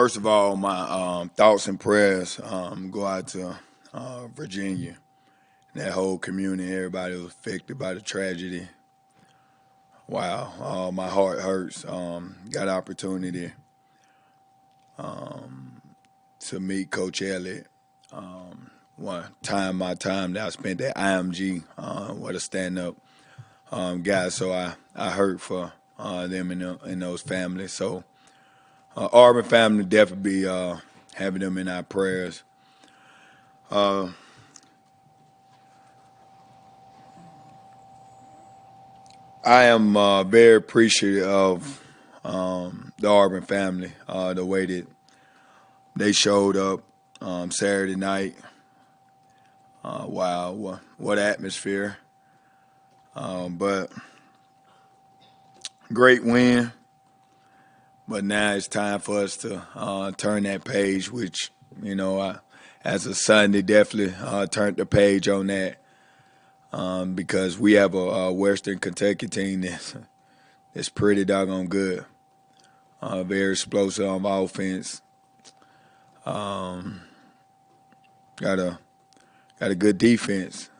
First of all, my thoughts and prayers go out to Virginia, that whole community, everybody was affected by the tragedy. Wow, my heart hurts. Got opportunity to meet Coach Elliott. My time that I spent at IMG, what a stand-up guy. So I hurt for them and those families. So Auburn family definitely be having them in our prayers. Uh, I am very appreciative of the Auburn family, the way that they showed up Saturday night. Wow, what atmosphere. But great win. But now it's time for us to turn that page, which, as a Sunday, definitely turned the page on that because we have a Western Kentucky team that's pretty doggone good. Very explosive on offense. Got a good defense.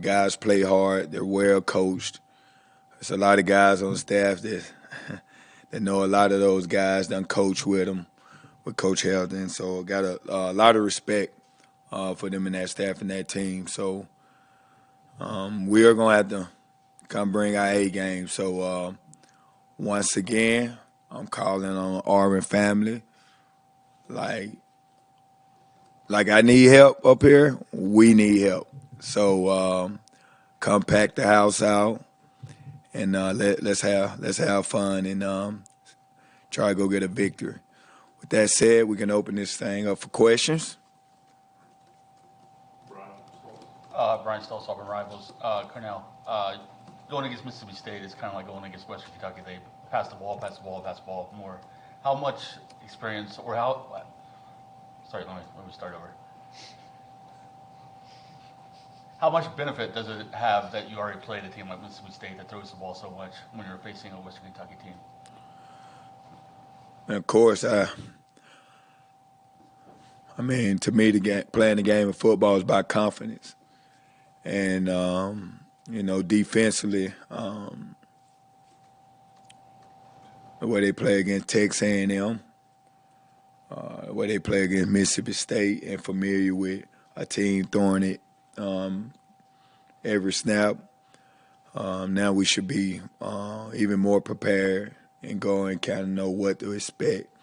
Guys play hard. They're well coached. There's a lot of guys on the staff that that know a lot of those guys. Done coach with them, with Coach Helton. So got a lot of respect for them and that staff and that team. So we are gonna have to come bring our A game. So once again, I'm calling on the Auburn family. Like I need help up here. We need help. So come pack the house out and let's have fun and try to go get a victory. With that said, we can open this thing up for questions. Brian Stoltz, Auburn Rivals. Cornell, going against Mississippi State is kind of like going against Western Kentucky. They pass the ball more. How much experience or how? Sorry, let me start over. How much benefit does it have that you already played a team like Mississippi State that throws the ball so much when you're facing a Western Kentucky team? And of course, to me, playing the game of football is about confidence. And, defensively, the way they play against Texas A&M, the way they play against Mississippi State, and familiar with a team throwing it every snap. Now we should be even more prepared and go and kind of know what to expect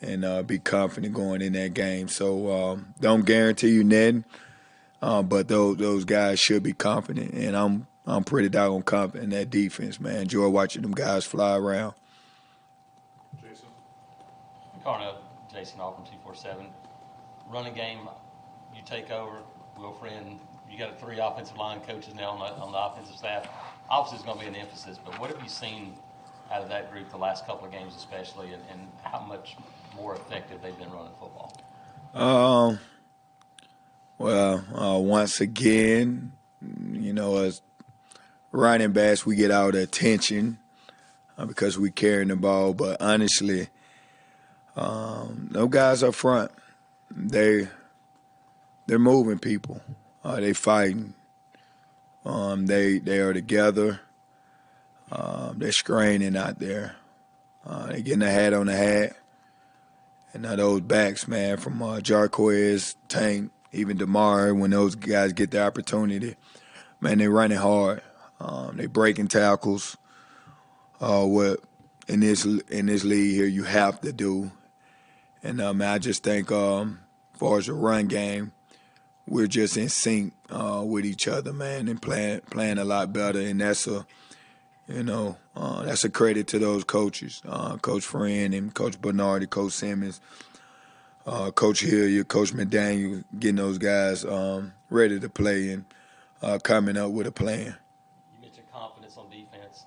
and be confident going in that game. So don't guarantee you nothing, but those guys should be confident, and I'm pretty doggone confident in that defense, man. Enjoy watching them guys fly around. Jason? Carno, Jason Auburn 247. Running game, you take over. Wilfred, you got 3 offensive line coaches now on the offensive staff. Obviously, it's going to be an emphasis, but what have you seen out of that group the last couple of games especially, and how much more effective they've been running football? Once again, as running backs, we get all the attention because we carrying the ball. But honestly, those guys up front, they're moving people. They fighting. They are together. They're screening out there. They're getting a hat on the hat. And now those backs, man, from Jarquez, Tank, even DeMar, when those guys get the opportunity, man, they running hard. They breaking tackles. What in this league here you have to do. And I just think, as far as the run game, we're just in sync with each other, man, and playing a lot better. And that's a credit to those coaches, Coach Friend and Coach Bernardi, Coach Simmons, Coach Hilliard, Coach McDaniel, getting those guys ready to play and coming up with a plan. You mentioned confidence on defense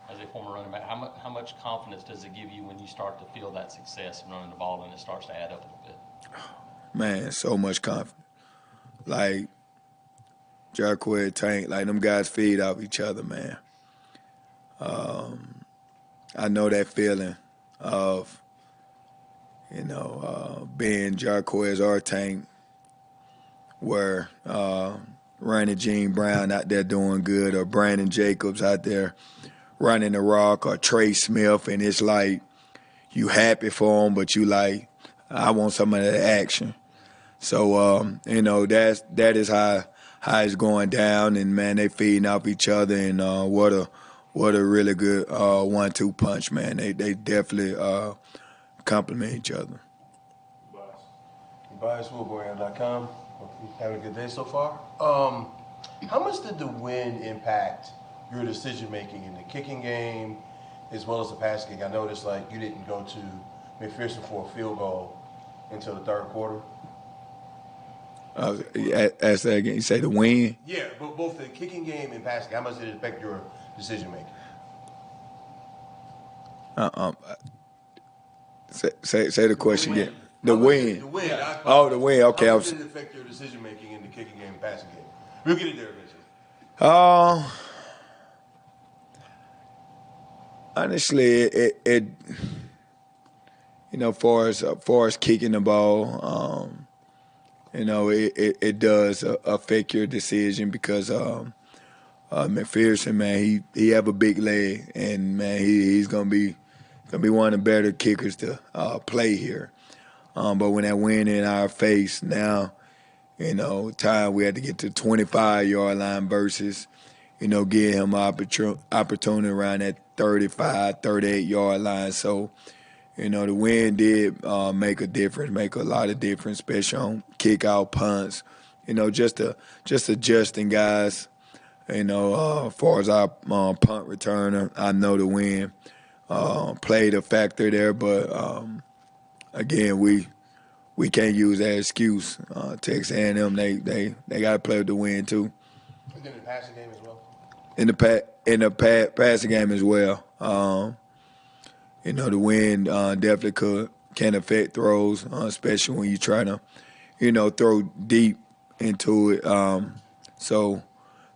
as a former running back. How much confidence does it give you when you start to feel that success in running the ball and it starts to add up a little bit? Man, so much confidence. Like Jarquez, Tank, like them guys feed off each other, man. I know that feeling of, Ben, Jarquez, or Tank were running Gene Brown out there doing good, or Brandon Jacobs out there running the rock, or Trey Smith, and it's like you happy for him, but you like, I want some of that action. So that is how it's going down, and man, they feeding off each other, and what a really good 1-2 punch, man. They definitely complement each other. BiasWoodboy.com. Hope you're having a good day so far. How much did the win impact your decision making in the kicking game as well as the passing game? I noticed like you didn't go to McPherson for a field goal until the third quarter. Ask that again. You say the win? Yeah, but both the kicking game and passing game. How much did it affect your decision making? Say the question again. The win. The win. Yeah. Oh, the win. Okay. How much did it affect your decision making in the kicking game and passing game? We'll get it there eventually. Honestly, it far as kicking the ball, it does affect your decision because McPherson, man, he have a big leg, and man, he's gonna be one of the better kickers to play here. But when that win in our face now, time we had to get to the 25-yard line versus, give him opportunity around that 35, 38-yard line. So, the win did make a difference, make a lot of difference, especially on kick-out punts. Just adjusting guys. As far as our punt returner, I know the win played a factor there, but again, we can't use that excuse. Texas A&M, they got to play with the win too. And then the passing game as well. In the passing game as well. The wind definitely can affect throws, especially when you try to, throw deep into it. So,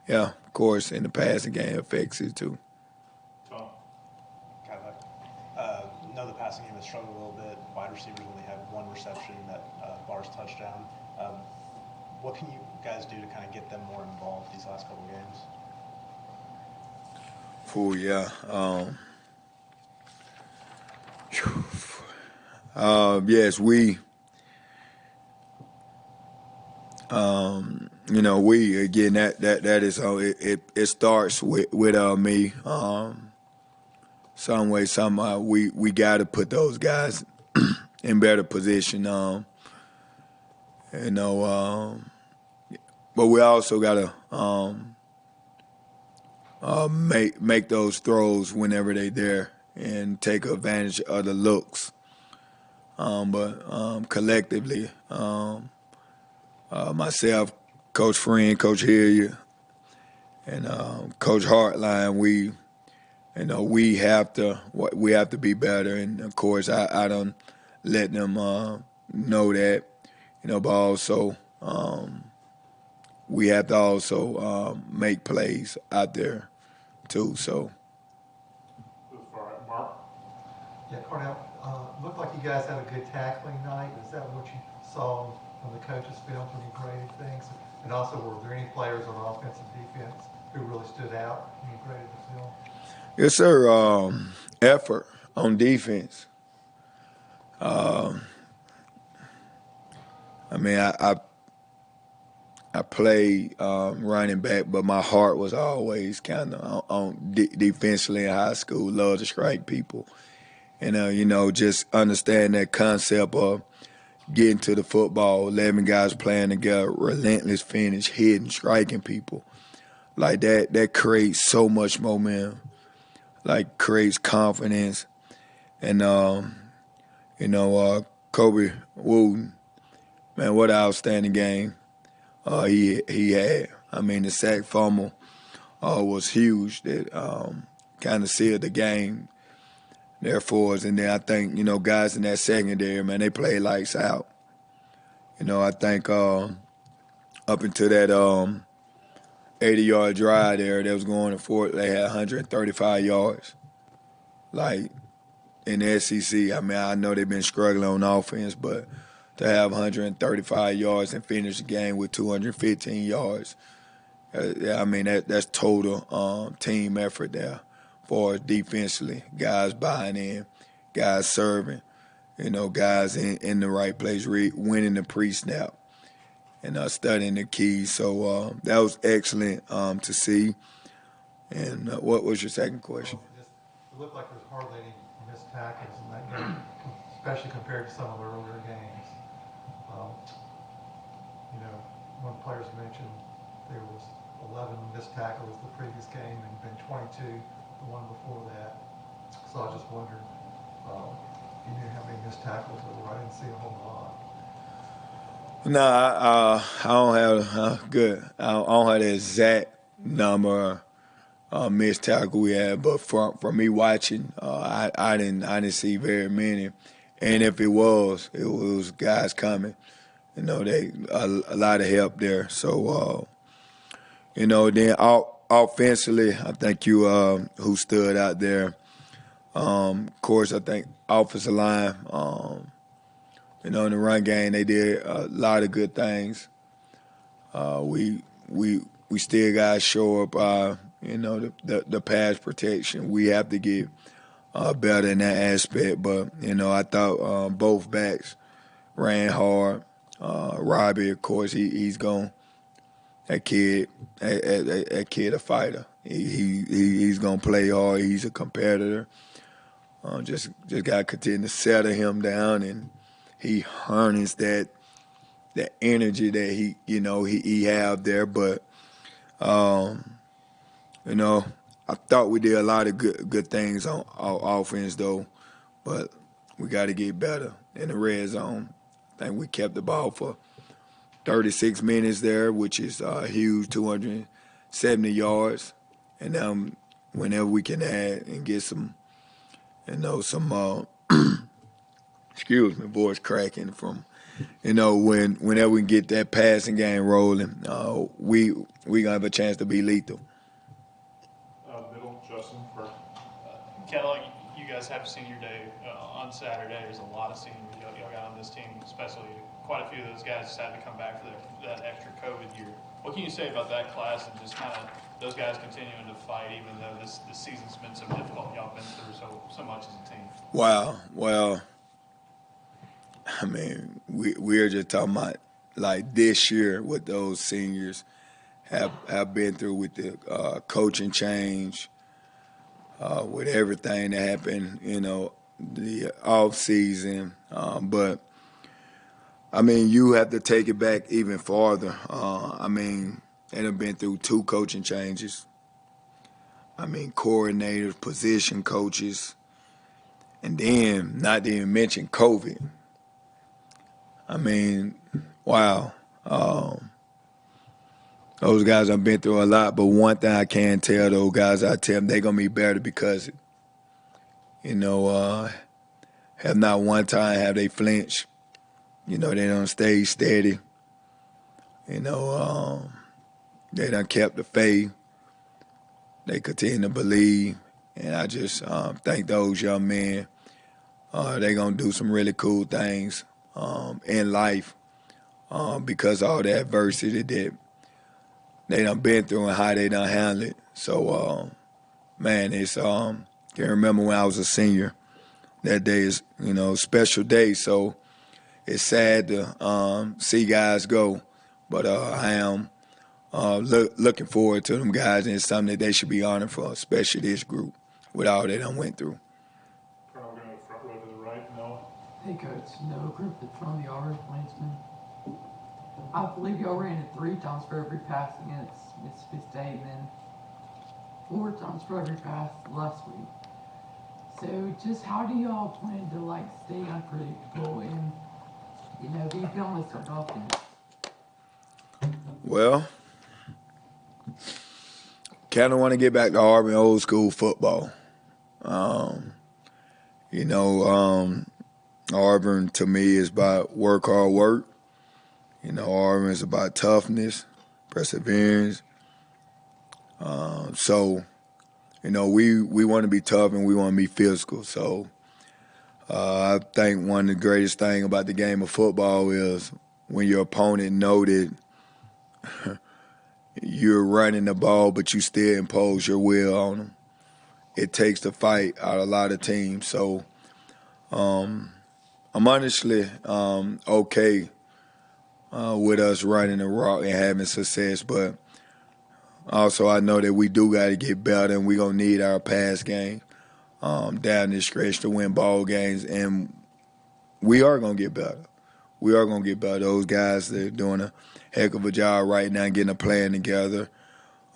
yeah, of course, in the passing game affects it too. Tom. Cadillac. Know the passing game has struggled a little bit. Wide receivers only had one reception that Barr's touchdown. What can you guys do to kind of get them more involved these last couple games? Oh, yeah. Yes, we again that is it starts with me. Some way, somehow we got to put those guys in better position. But we also got to make those throws whenever they're there and take advantage of the looks. But collectively, myself, Coach Friend, Coach Hilliard, and Coach Hartline, we have to be better. And of course, I don't let them know that, but also we have to also make plays out there too. So. Mark. Yeah, Cornell, looked like you guys had a good tackling night. Is that what you saw on the coaches' film when you graded things? And also, were there any players on offense and defense who really stood out when you graded the film? Yes, sir. Effort on defense. I played running back, but my heart was always kind of on defensively in high school. Love to strike people. And, just understand that concept of getting to the football, 11 guys playing together, relentless finish, hitting, striking people. Like that creates so much momentum, like creates confidence. And, Kobe Wooden, man, what an outstanding game he had. I mean, the sack fumble was huge. That kind of sealed the game there for us. And then I think, guys in that secondary, man, they played lights out. I think up into that 80-yard drive there that was going to Fort, they had 135 yards. Like, in the SEC. I mean, I know they've been struggling on offense, but to have 135 yards and finish the game with 215 yards, I mean, that's total team effort there for defensively. Guys buying in, guys serving, guys in the right place, winning the pre-snap and studying the keys. So that was excellent to see. And what was your second question? It looked like there's hardly any missed tackles in that game, especially compared to some of the earlier games. One player's mentioned there was 11 missed tackles the previous game and been 22 the one before that. So I just wondered if you knew how many missed tackles there were. I didn't see a whole lot. No, I don't have good. I don't have the exact number missed tackle we had, but from me watching, I didn't see very many, and if it was guys coming. They a lot of help there. So then offensively, I think you who stood out there. Of course, I think offensive line. In the run game, they did a lot of good things. We still got to show up. The pass protection. We have to get better in that aspect. But I thought both backs ran hard. Robbie, of course, he's gone. That kid a fighter. He's gonna play hard. He's a competitor. Just got to continue to settle him down, and he harnessed that energy that he have there. But I thought we did a lot of good things on offense though, but we got to get better in the red zone. I think we kept the ball for 36 minutes there, which is huge, 270 yards. And whenever we can add and get some, excuse me, voice cracking from, whenever we can get that passing game rolling, we gonna have a chance to be lethal. Middle, Justin, first. Cadillac, you guys have senior day on Saturday. There's a lot of seniors y'all got on this team, especially quite a few of those guys just had to come back for that extra COVID year. What can you say about that class and just kind of those guys continuing to fight even though this season's been so difficult? Y'all been through so much as a team. Wow. Well, I mean, we're just talking about like this year what those seniors have been through with the coaching change, with everything that happened, the off season. But I mean, you have to take it back even farther. I mean, they have been through 2 coaching changes. I mean, coordinators, position coaches, and then not to even mention COVID. I mean, wow. Those guys have been through a lot, but one thing I can tell those guys, I tell them they're going to be better because, have not one time have they flinched. They don't stay steady. They done kept the faith. They continue to believe. And I just think those young men, they're going to do some really cool things in life because of all the adversity that they done been through and how they done handled it. So, man, it's can remember when I was a senior. That day is, special day. So it's sad to see guys go, but I am looking forward to them guys, and it's something that they should be honored for, especially this group, with all they done went through. Colonel, going to the front row to the right, Noah. Hey, Coach. Noah Griffith from the Auburn Plainsman. I believe y'all ran it 3 times for every pass against Mississippi State, and then 4 times for every pass last week. So, just how do y'all plan to stay unpredictable and be balanced on offense? Well, kind of want to get back to Auburn old school football. Auburn to me is about hard work. Auburn is about toughness, perseverance. We want to be tough and we want to be physical. So I think one of the greatest thing about the game of football is when your opponent know that you're running the ball, but you still impose your will on them. It takes the fight out of a lot of teams. So I'm honestly okay with us running the rock and having success, but also I know that we do got to get better, and we're going to need our pass game down this stretch to win ball games, and we are going to get better. We are going to get better. Those guys, they're doing a heck of a job right now getting a plan together.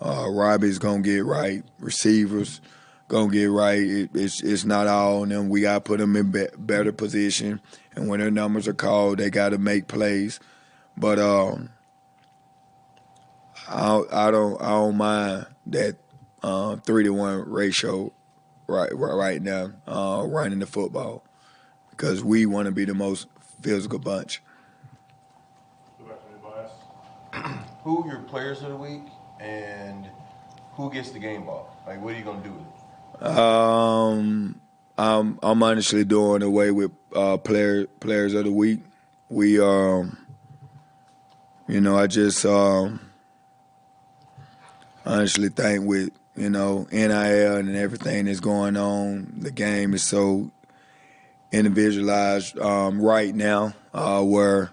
Robbie's going to get right. Receivers going to get right. It's not all on them. We got to put them in better position, and when their numbers are called, they got to make plays. But I don't mind that 3-to-1 ratio right now running the football, because we want to be the most physical bunch. Go back to the bias. Who are your players of the week, and who gets the game ball? Like, what are you gonna do with it? I'm honestly doing away with players of the week. We I just honestly think with NIL and everything that's going on, the game is so individualized right now, where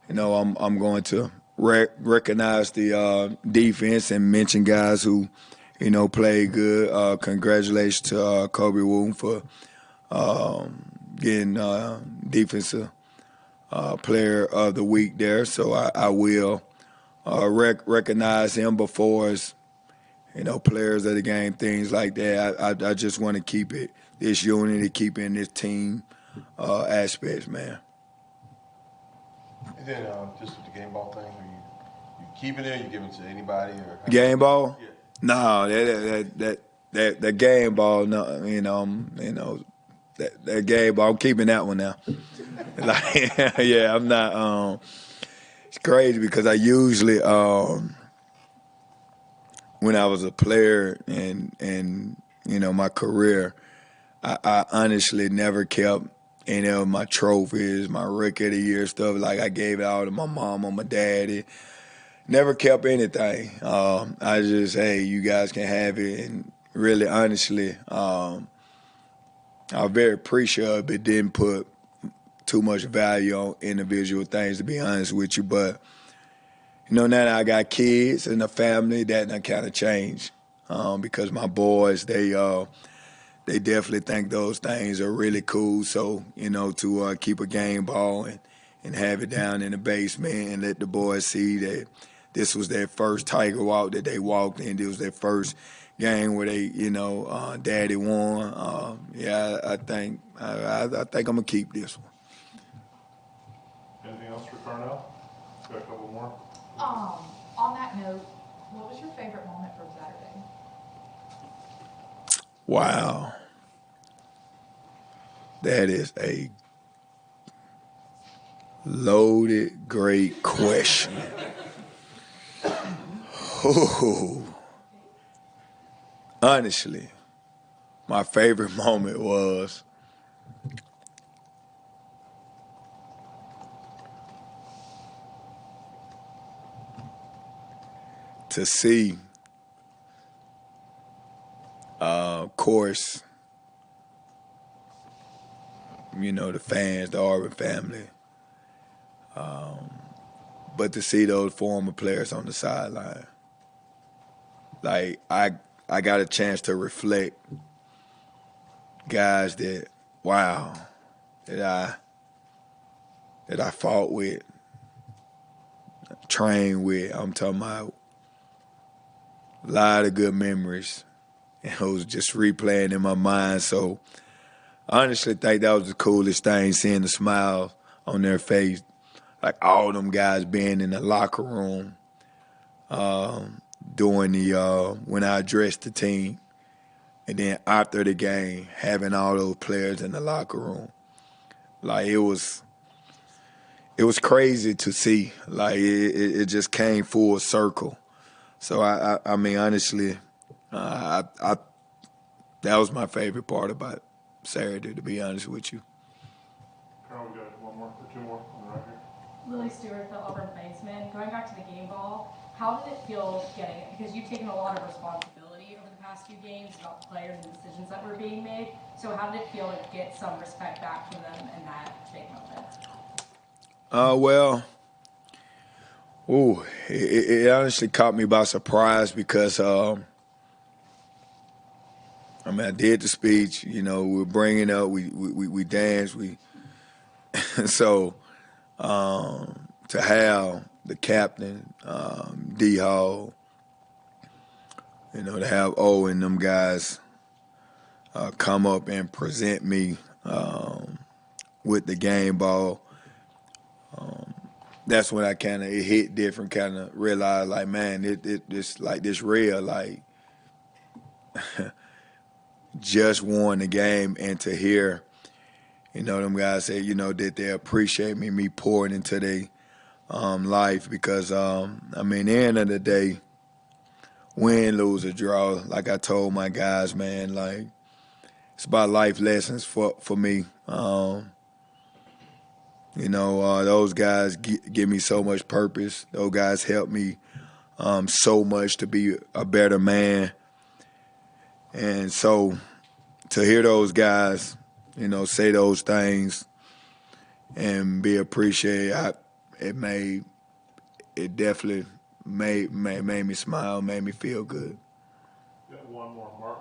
I'm going to recognize the defense and mention guys who played good. Congratulations to Kobe Woon for getting defensive player of the week there. So I will recognize him before as players of the game, things like that. I just want to keep it this unity, keeping this team aspects, man. And then just with the game ball thing, are you keeping it? You giving it to anybody or Game ball? Yeah. No, that game ball. No, that game ball. I'm keeping that one now. Like, yeah, I'm not. It's crazy because I usually, when I was a player and my career, I honestly never kept any of my trophies, my Rookie of the Year stuff. Like, I gave it all to my mom or my daddy. Never kept anything. I just, hey, you guys can have it. And really, honestly, I'm very appreciative, but didn't put too much value on individual things, to be honest with you. But now that I got kids and a family, that kind of changed because my boys, they definitely think those things are really cool. So to keep a game ball and have it down in the basement and let the boys see that this was their first Tiger walk that they walked in. This was their first game where they, daddy won. Yeah, I think I'm gonna keep this one. Anything else for Carnell? Got a couple more. On that note, what was your favorite moment from Saturday? Wow. That is a loaded, great question. Ooh. Honestly, my favorite moment was to see, of course, the fans, the Auburn family, but to see those former players on the sideline. Like, I got a chance to reflect guys that, wow, that I fought with, trained with. I'm talking about a lot of good memories. And it was just replaying in my mind. So I honestly think that was the coolest thing, seeing the smiles on their face. Like, all them guys being in the locker room doing when I addressed the team. And then after the game, having all those players in the locker room. Like, it was crazy to see. Like, it just came full circle. So I mean, honestly, that was my favorite part about Saturday, to be honest with you. Colonel, we got one more or two more on the right here. Lily Stewart, the Auburn Plainsman. Going back to the game ball, how did it feel getting it? Because you've taken a lot of responsibility over the past few games about the players and decisions that were being made. So how did it feel to get some respect back from them in that big moment? It honestly caught me by surprise because, I did the speech. We were bringing up, we danced, so to have the captain, D Hall, to have O and them guys come up and present me with the game ball. That's when I it hit different, kind of realized like, man, it's like this real, like just won the game, and to hear, them guys say, that they appreciate me pouring into their life because, the end of the day, win, lose, or draw, like I told my guys, man, like it's about life lessons for me. Those guys give me so much purpose. Those guys help me so much to be a better man. And so to hear those guys, say those things and be appreciated, it definitely made me smile, made me feel good. Got one more, Mark.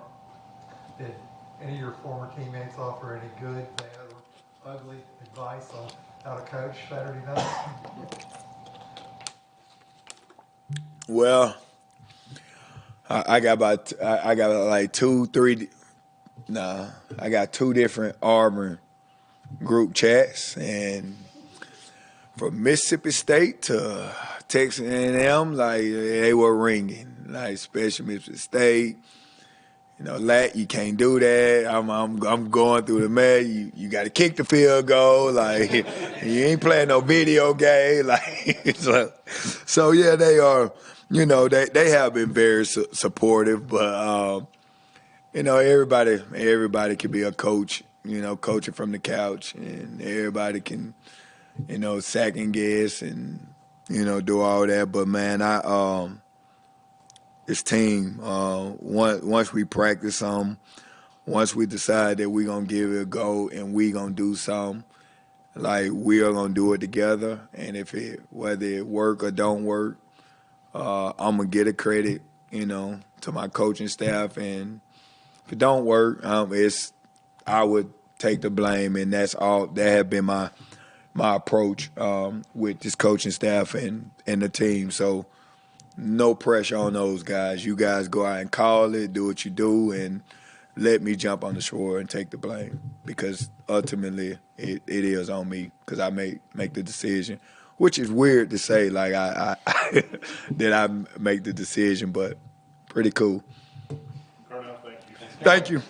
Did any of your former teammates offer any good, bad, or ugly advice on how to coach Saturday night? Well, I got like I got two different Auburn group chats, and from Mississippi State to Texas A&M, like they were ringing, like especially Mississippi State. You can't do that. I'm going through the mess. You got to kick the field goal. Like you ain't playing no video game. Like so yeah, they are. They have been very supportive, but everybody can be a coach. Coaching from the couch, and everybody can second guess and do all that. But man, this team, once we practice once we decide that we're going to give it a go and we're going to do something, like we are going to do it together. And whether it work or don't work, I'm going to get a credit, to my coaching staff. And if it don't work, I would take the blame. And that's all. That have been my approach with this coaching staff and the team. So no pressure on those guys. You guys go out and call it, do what you do, and let me jump on the shore and take the blame, because ultimately it is on me, because I make the decision, which is weird to say, like I that I make the decision, but pretty cool. Carnell, thank you. Thank you.